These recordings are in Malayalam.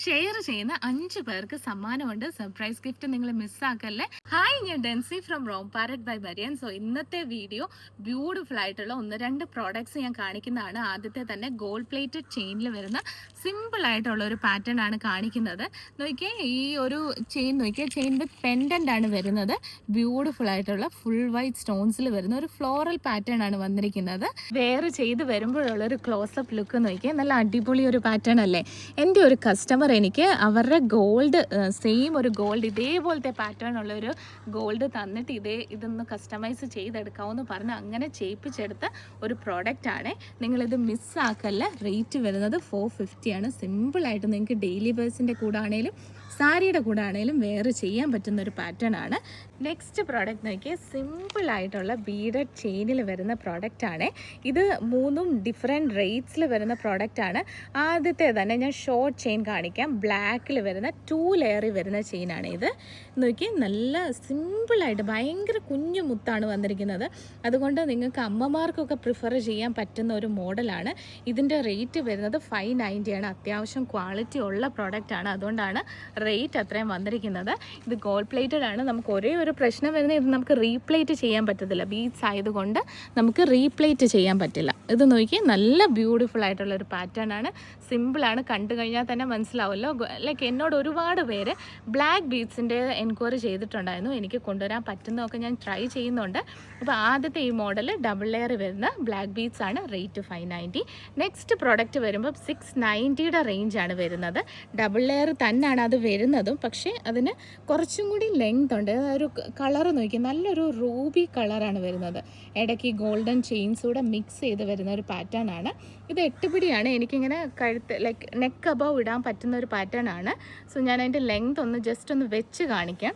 ഷെയർ ചെയ്യുന്ന 5 പേർക്ക് സമ്മാനമുണ്ട്. സർപ്രൈസ് ഗിഫ്റ്റ് നിങ്ങൾ മിസ്സാക്കല്ലേ. ഹായ്, ഞാൻ Densy from Rome parrot by Marian. So ഇന്നത്തെ വീഡിയോ ബ്യൂട്ടിഫുൾ ആയിട്ടുള്ള 1-2 പ്രോഡക്ട്സ് ഞാൻ കാണിക്കുന്നതാണ്. ആദ്യത്തെ തന്നെ ഗോൾഡ് പ്ലേറ്റഡ് ചെയിനിൽ വരുന്ന സിമ്പിൾ ആയിട്ടുള്ള ഒരു പാറ്റേൺ ആണ് കാണിക്കുന്നത്. നോക്കിയേ, ഈ ഒരു ചെയിൻ നോക്കിയേ, ചെയിൻ വിത്ത് പെൻഡന്റ് ആണ് വരുന്നത്. ബ്യൂട്ടിഫുൾ ആയിട്ടുള്ള ഫുൾ വൈറ്റ് സ്റ്റോൺസിൽ വരുന്ന ഒരു ഫ്ലോറൽ പാറ്റേൺ ആണ് വന്നിരിക്കുന്നത്. വേറെ ചെയ്ത് വരുമ്പോഴുള്ള ഒരു ക്ലോസപ്പ് ലുക്ക് നോക്കിയേ, നല്ല അടിപൊളി ഒരു പാറ്റേൺ അല്ലേ. എൻ്റെ ഒരു കസ്റ്റമർ എനിക്ക് അവരുടെ ഗോൾഡ് സെയിം ഒരു ഗോൾഡ് ഇതേപോലത്തെ പാറ്റേൺ ഉള്ള ഒരു ഗോൾഡ് തന്നിട്ട് ഇതൊന്ന് കസ്റ്റമൈസ് ചെയ്തെടുക്കാമെന്ന് പറഞ്ഞ് അങ്ങനെ ചെയ്യിപ്പിച്ചെടുത്ത ഒരു പ്രോഡക്റ്റ് ആണ്. നിങ്ങളിത് മിസ്സാക്കല്ല. റേറ്റ് വരുന്നത് 450 ആണ്. സിമ്പിളായിട്ട് നിങ്ങൾക്ക് ഡെയിലി വേഴ്സിൻ്റെ കൂടെ ആണെങ്കിലും സാരിയുടെ കൂടെ ആണെങ്കിലും വേറെ ചെയ്യാൻ പറ്റുന്ന ഒരു പാറ്റേൺ ആണ്. നെക്സ്റ്റ് പ്രോഡക്റ്റ് നോക്കിയാൽ സിമ്പിളായിട്ടുള്ള ബീഡഡ് ചെയിനിൽ വരുന്ന പ്രോഡക്റ്റ് ആണ്. ഇത് 3 ഡിഫറെൻറ്റ് റേറ്റ്സിൽ വരുന്ന പ്രോഡക്റ്റ് ആണ്. ആദ്യത്തെ തന്നെ ഞാൻ ഷോർട്ട് ചെയിൻ കാണിക്കാം. ബ്ലാക്കിൽ വരുന്ന 2 ലെയറിൽ വരുന്ന ചെയിനാണ് ഇത്. നോക്കി, നല്ല സിമ്പിളായിട്ട് ഭയങ്കര കുഞ്ഞു മുത്താണ് വന്നിരിക്കുന്നത്. അതുകൊണ്ട് നിങ്ങൾക്ക് അമ്മമാർക്കൊക്കെ പ്രിഫർ ചെയ്യാൻ പറ്റുന്ന ഒരു മോഡലാണ്. ഇതിൻ്റെ റേറ്റ് വരുന്നത് 590 ആണ്. അത്യാവശ്യം ക്വാളിറ്റി ഉള്ള പ്രോഡക്റ്റ് ആണ്. അതുകൊണ്ടാണ് റേറ്റ് അത്രയും വന്നിരിക്കുന്നത്. ഇത് ഗോൾഡ് പ്ലേറ്റഡ് ആണ്. നമുക്ക് ഒരേ ഒരു പ്രശ്നം വരുന്നത്, ഇത് നമുക്ക് റീപ്ലേറ്റ് ചെയ്യാൻ പറ്റത്തില്ല. ബീഡ്സ് ആയതുകൊണ്ട് നമുക്ക് റീപ്ലേറ്റ് ചെയ്യാൻ പറ്റില്ല. ഇത് നോക്കി, നല്ല ബ്യൂട്ടിഫുൾ ആയിട്ടുള്ള ഒരു പാറ്റേൺ ആണ്. സിമ്പിളാണ്. കണ്ടു കഴിഞ്ഞാൽ തന്നെ മനസ്സിലാവുമല്ലോ. ലൈക്ക് എന്നോട് ഒരുപാട് പേര് ബ്ലാക്ക് ബീഡ്സിൻ്റെ എൻക്വയറി ചെയ്തിട്ടുണ്ടായിരുന്നു. എനിക്ക് കൊണ്ടുവരാൻ പറ്റുന്നതൊക്കെ ഞാൻ ട്രൈ ചെയ്യുന്നുണ്ട്. അപ്പോൾ ആദ്യത്തെ ഈ മോഡൽ ഡബിൾ ലെയർ വരുന്ന ബ്ലാക്ക് ബീഡ്സ് ആണ്. റേറ്റ് 590. നെക്സ്റ്റ് പ്രോഡക്റ്റ് വരുമ്പോൾ 690യുടെ റേഞ്ചാണ് വരുന്നത്. ഡബിൾ ലെയർ തന്നെയാണ് അത് വരുന്നതും, പക്ഷേ അതിന് കുറച്ചും കൂടി ലെങ്ത് ഉണ്ട്. ഒരു കളർ നോക്കി, നല്ലൊരു റൂബി കളറാണ് വരുന്നത്. ഇടയ്ക്ക് ഗോൾഡൻ ചെയിൻസ് കൂടെ മിക്സ് ചെയ്ത് വരുന്ന ഒരു പാറ്റേൺ ആണ്. ഇത് 8 പിടിയാണ്. എനിക്കിങ്ങനെ കഴുത്ത് ലൈക്ക് നെക്ക് അബവ് ഇടാൻ പറ്റുന്ന ഒരു പാറ്റേൺ ആണ്. സോ ഞാൻ അതിൻ്റെ ലെങ്ത് ഒന്ന് ജസ്റ്റ് ഒന്ന് വെച്ച് കാണിക്കാം.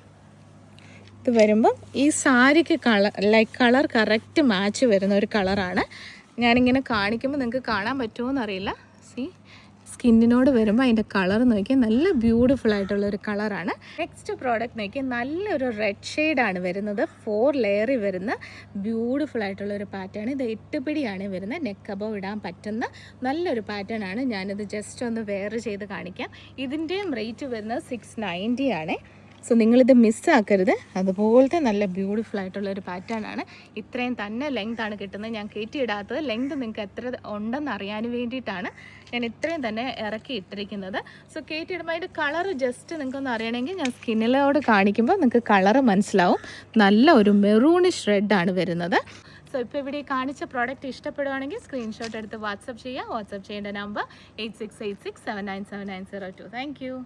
ഇത് വരുമ്പം ഈ സാരിക്ക് കളർ കറക്റ്റ് മാച്ച് വരുന്ന ഒരു കളറാണ്. ഞാനിങ്ങനെ കാണിക്കുമ്പോൾ നിങ്ങൾക്ക് കാണാൻ പറ്റുമോ എന്നറിയില്ല. സ്കിന്നിനോട് വരുമ്പോൾ അതിൻ്റെ കളർ നോക്കിയാൽ നല്ല ബ്യൂട്ടിഫുൾ ആയിട്ടുള്ള ഒരു കളറാണ്. നെക്സ്റ്റ് പ്രോഡക്റ്റ് നോക്കിയാൽ നല്ലൊരു റെഡ് ഷെയ്ഡാണ് വരുന്നത്. 4 ലെയറിൽ വരുന്ന ബ്യൂട്ടിഫുൾ ആയിട്ടുള്ള ഒരു പാറ്റേൺ. ഇത് 8 പിടിയാണ് വരുന്നത്. നെക്ക് അബവ് ഇടാൻ പറ്റുന്ന നല്ലൊരു പാറ്റേൺ ആണ്. ഞാനിത് ജസ്റ്റ് ഒന്ന് വെയർ ചെയ്ത് കാണിക്കാം. ഇതിൻ്റെയും റേറ്റ് വരുന്നത് 690 ആണ്. സോ നിങ്ങളിത് മിസ്സാക്കരുത്. അതുപോലത്തെ നല്ല ബ്യൂട്ടിഫുൾ ആയിട്ടുള്ള ഒരു പാറ്റേൺ ആണ്. ഇത്രയും തന്നെ ലെങ്ത് ആണ് കിട്ടുന്നത്. ഞാൻ കയറ്റിയിടാത്തത് ലെങ്ത് നിങ്ങൾക്ക് എത്ര ഉണ്ടെന്ന് അറിയാൻ വേണ്ടിയിട്ടാണ് ഞാൻ ഇത്രയും തന്നെ ഇറക്കി ഇട്ടിരിക്കുന്നത്. സോ കയറ്റിയിടുമ്പോൾ അതിൻ്റെ കളർ ജസ്റ്റ് നിങ്ങൾക്കൊന്ന് അറിയണമെങ്കിൽ ഞാൻ സ്കിന്നിലോട് കാണിക്കുമ്പോൾ നിങ്ങൾക്ക് കളറ് മനസ്സിലാവും. നല്ല ഒരു മെറൂണിഷ് റെഡാണ് വരുന്നത്. സോ ഇപ്പോൾ ഇവിടെ കാണിച്ച പ്രോഡക്റ്റ് ഇഷ്ടപ്പെടുവാണെങ്കിൽ സ്ക്രീൻഷോട്ട് എടുത്ത് വാട്സപ്പ് ചെയ്യുക. വാട്സപ്പ് ചെയ്യേണ്ട നമ്പർ 8686797902. Thank you.